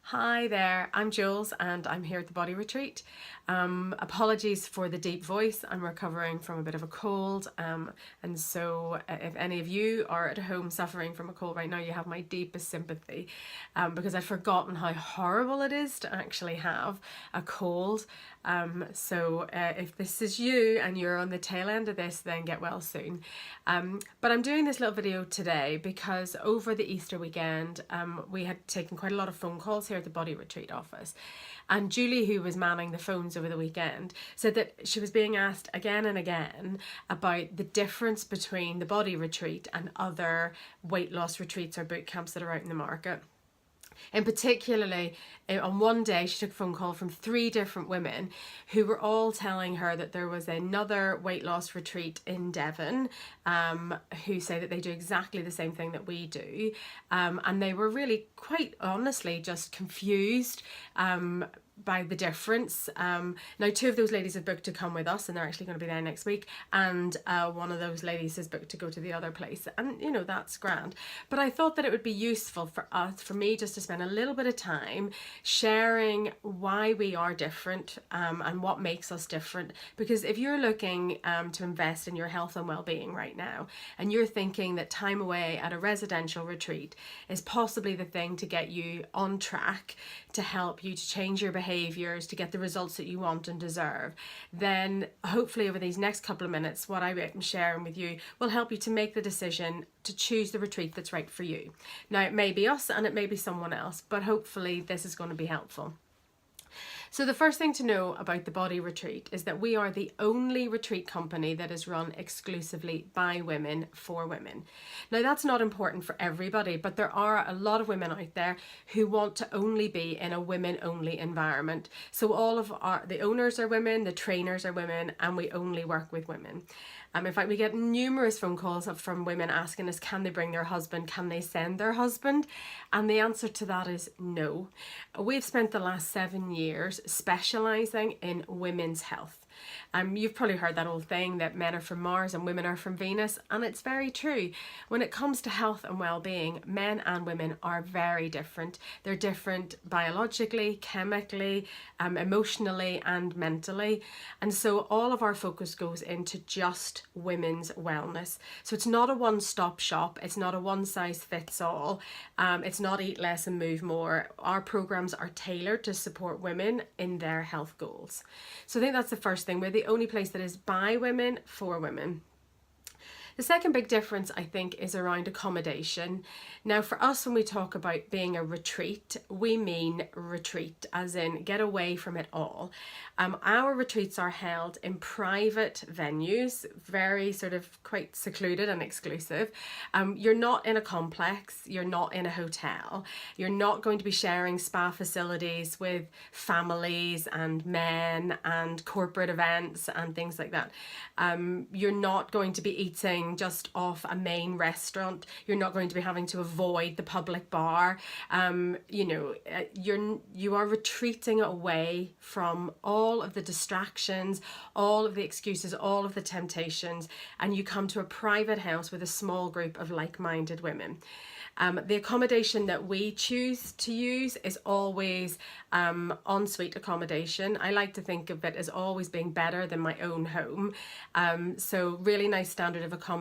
Hi there, I'm Jules and I'm here at the Body Retreat. Apologies for the deep voice, I'm recovering from a bit of a cold, and so if any of you are at home suffering from a cold right now, you have my deepest sympathy, because I'd forgotten how horrible it is to actually have a cold. If this is you and you're on the tail end of this, then get well soon. But I'm doing this little video today because over the Easter weekend, we had taken quite a lot of phone calls here at the Body Retreat office. And Julie, who was manning the phones over the weekend, said that she was being asked again and again about the difference between the Body Retreat and other weight loss retreats or boot camps that are out in the market. And particularly on one day, she took a phone call from 3 different women who were all telling her that there was another weight loss retreat in Devon, who say that they do exactly the same thing that we do. And they were really quite honestly just confused by the difference. Now 2 of those ladies have booked to come with us and they're actually going to be there next week, and one of those ladies has booked to go to the other place, and you know, that's grand. But I thought that it would be useful for me just to spend a little bit of time sharing why we are different, and what makes us different. Because if you're looking to invest in your health and well-being right now, and you're thinking that time away at a residential retreat is possibly the thing to get you on track, to help you to change your behaviors, to get the results that you want and deserve, then hopefully over these next couple of minutes, what I'm sharing with you will help you to make the decision to choose the retreat that's right for you. Now, it may be us and it may be someone else, but hopefully this is going to be helpful. So the first thing to know about the Body Retreat is that we are the only retreat company that is run exclusively by women for women. Now, that's not important for everybody, but there are a lot of women out there who want to only be in a women-only environment. So all of the owners are women, the trainers are women, and we only work with women. In fact, we get numerous phone calls from women asking us, can they bring their husband? Can they send their husband? And the answer to that is no. We've spent the last 7 years specialising in women's health. You've probably heard that old thing that men are from Mars and women are from Venus, and it's very true. When it comes to health and well-being, men and women are very different. They're different biologically, chemically, emotionally and mentally, and so all of our focus goes into just women's wellness. So it's not a one-stop shop, it's not a one-size-fits-all, it's not eat less and move more. Our programs are tailored to support women in their health goals. So I think that's the first thing. We're the only place that is by women for women. The second big difference, I think, is around accommodation. Now, for us, when we talk about being a retreat, we mean retreat, as in get away from it all. Our retreats are held in private venues, very sort of quite secluded and exclusive. You're not in a complex, you're not in a hotel, you're not going to be sharing spa facilities with families and men and corporate events and things like that. You're not going to be eating just off a main restaurant. You're not going to be having to avoid the public bar. You are retreating away from all of the distractions, all of the excuses, all of the temptations, and you come to a private house with a small group of like-minded women. The accommodation that we choose to use is always ensuite accommodation. I like to think of it as always being better than my own home. So really nice standard of accommodation.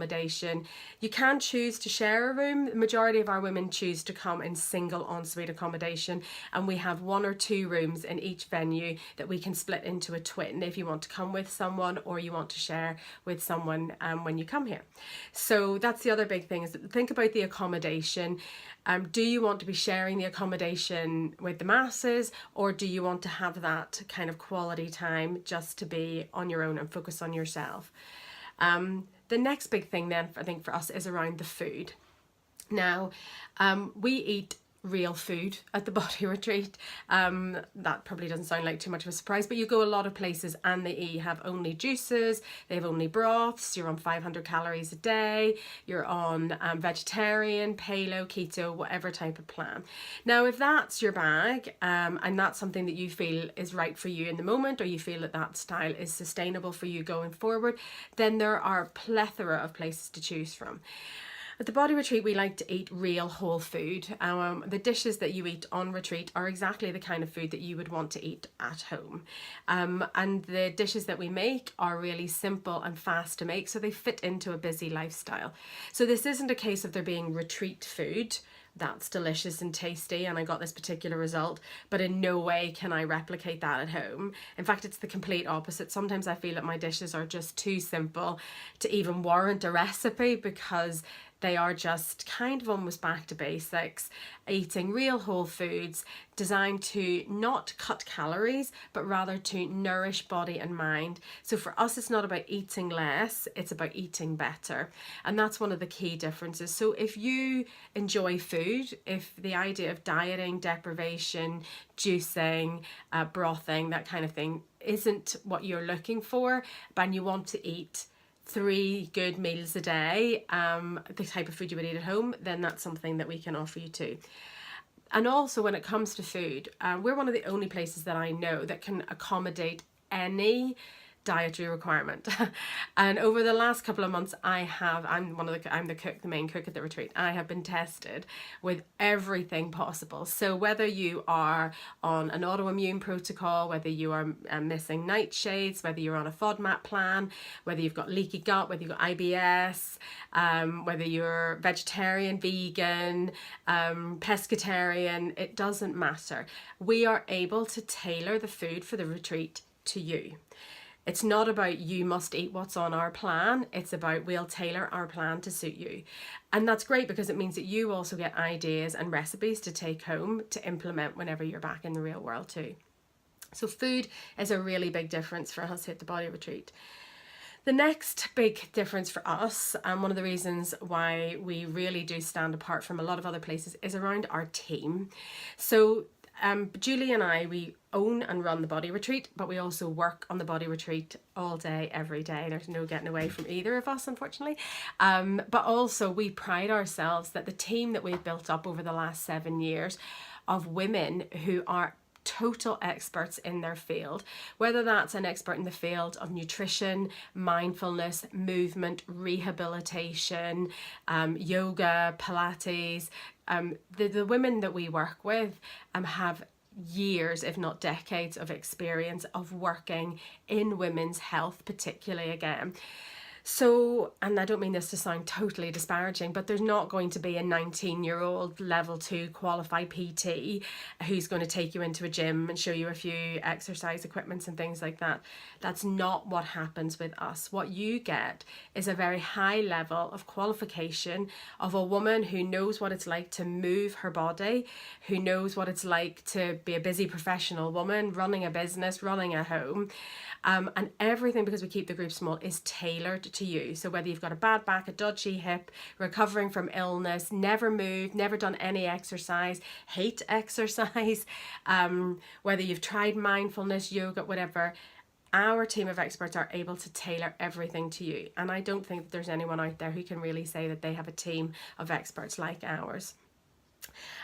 You can choose to share a room. The majority of our women choose to come in single ensuite accommodation, and we have 1 or 2 rooms in each venue that we can split into a twin if you want to come with someone or you want to share with someone when you come here. So that's the other big thing, is think about the accommodation. Do you want to be sharing the accommodation with the masses, or do you want to have that kind of quality time just to be on your own and focus on yourself? The next big thing then, I think, for us is around the food. Now, we eat real food at the Body Retreat. That probably doesn't sound like too much of a surprise, but you go a lot of places and they have only juices, they have only broths, you're on 500 calories a day, you're on vegetarian, paleo, keto, whatever type of plan. Now, if that's your bag, and that's something that you feel is right for you in the moment, or you feel that that style is sustainable for you going forward, then there are a plethora of places to choose from. At the Body Retreat, we like to eat real whole food. The dishes that you eat on retreat are exactly the kind of food that you would want to eat at home. And the dishes that we make are really simple and fast to make, so they fit into a busy lifestyle. So this isn't a case of there being retreat food that's delicious and tasty and I got this particular result, but in no way can I replicate that at home. In fact, it's the complete opposite. Sometimes I feel that my dishes are just too simple to even warrant a recipe, because they are just kind of almost back to basics, eating real whole foods designed to not cut calories, but rather to nourish body and mind. So for us, it's not about eating less, it's about eating better. And that's one of the key differences. So if you enjoy food, if the idea of dieting, deprivation, juicing, brothing, that kind of thing isn't what you're looking for, but you want to eat 3 good meals a day, the type of food you would eat at home, then that's something that we can offer you too. And also when it comes to food, we're one of the only places that I know that can accommodate any dietary requirement. And over the last couple of months, I'm the cook, the main cook at the retreat. I have been tested with everything possible. So whether you are on an autoimmune protocol, whether you are missing nightshades, whether you're on a FODMAP plan, whether you've got leaky gut, whether you've got IBS, whether you're vegetarian, vegan, pescatarian, it doesn't matter. We are able to tailor the food for the retreat to you. It's not about you must eat what's on our plan. It's about we'll tailor our plan to suit you. And that's great because it means that you also get ideas and recipes to take home to implement whenever you're back in the real world too. So food is a really big difference for us at the Body Retreat. The next big difference for us, and one of the reasons why we really do stand apart from a lot of other places, is around our team. So Julie and I, we own and run the Body Retreat, but we also work on the Body Retreat all day, every day. There's no getting away from either of us, unfortunately. But also we pride ourselves that the team that we've built up over the last 7 years of women who are total experts in their field, whether that's an expert in the field of nutrition, mindfulness, movement, rehabilitation, yoga, Pilates. The women that we work with have years, if not decades, of experience of working in women's health, particularly again. So, and I don't mean this to sound totally disparaging, but there's not going to be a 19-year-old level 2 qualified PT who's going to take you into a gym and show you a few exercise equipments and things like that. That's not what happens with us. What you get is a very high level of qualification of a woman who knows what it's like to move her body, who knows what it's like to be a busy professional woman, running a business, running a home. And everything, because we keep the group small, is tailored to you. So whether you've got a bad back, a dodgy hip, recovering from illness, never moved, never done any exercise, hate exercise, whether you've tried mindfulness, yoga, whatever, our team of experts are able to tailor everything to you. And I don't think that there's anyone out there who can really say that they have a team of experts like ours.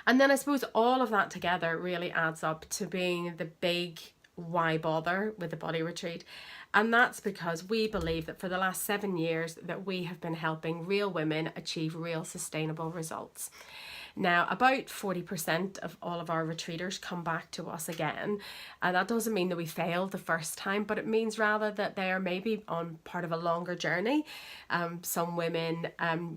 And then I suppose all of that together really adds up to being the big why bother with the Body Retreat. And that's because we believe that for the last 7 years that we have been helping real women achieve real sustainable results. Now, about 40% of all of our retreaters come back to us again. And that doesn't mean that we failed the first time, but it means rather that they are maybe on part of a longer journey. Some women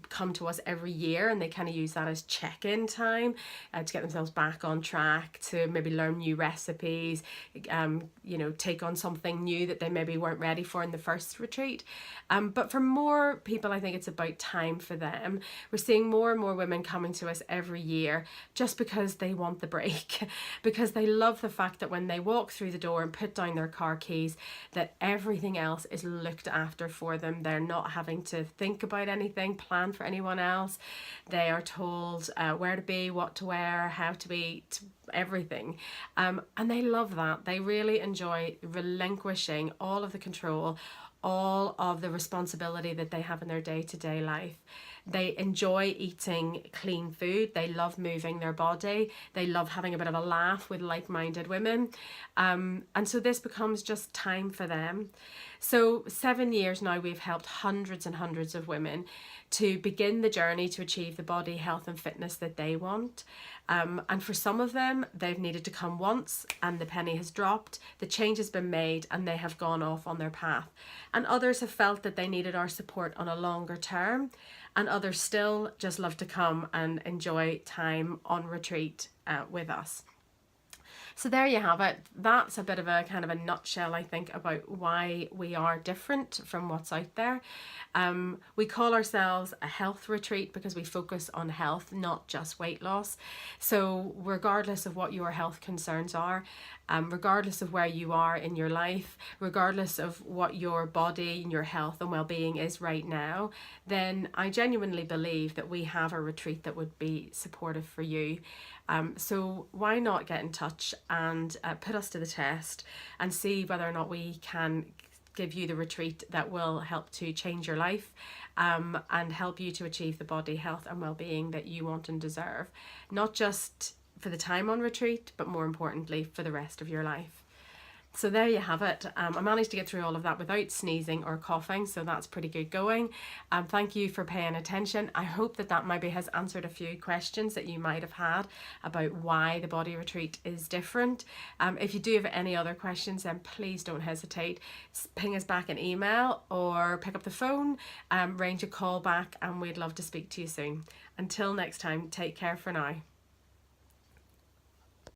come to us every year and they kind of use that as check-in time to get themselves back on track, to maybe learn new recipes, take on something new that they maybe weren't ready for in the first retreat. But for more people, I think it's about time for them. We're seeing more and more women coming to us every year just because they want the break, because they love the fact that when they walk through the door and put down their car keys, that everything else is looked after for them. They're not having to think about anything, plan for anyone else. They are told where to be, what to wear, how to eat, everything. And they love that. They really enjoy relinquishing all of the control, all of the responsibility that they have in their day-to-day life. They enjoy eating clean food. They love moving their body. They love having a bit of a laugh with like-minded women. And so this becomes just time for them. So 7 years now, we've helped hundreds and hundreds of women to begin the journey to achieve the body, health and fitness that they want. And for some of them, they've needed to come once and the penny has dropped, the change has been made and they have gone off on their path. And others have felt that they needed our support on a longer term, and others still just love to come and enjoy time on retreat with us. So there you have it. That's a bit of a kind of a nutshell, I think, about why we are different from what's out there. We call ourselves a health retreat because we focus on health, not just weight loss. So regardless of what your health concerns are, regardless of where you are in your life, regardless of what your body and your health and well-being is right now, then I genuinely believe that we have a retreat that would be supportive for you. So why not get in touch and put us to the test and see whether or not we can give you the retreat that will help to change your life and help you to achieve the body, health and well-being that you want and deserve, not just for the time on retreat, but more importantly for the rest of your life. So there you have it. I managed to get through all of that without sneezing or coughing, so that's pretty good going. Thank you for paying attention. I hope that that maybe has answered a few questions that you might have had about why the body retreat is different. If you do have any other questions, then please don't hesitate. Ping us back an email or pick up the phone, arrange a call back, and we'd love to speak to you soon. Until next time, take care for now.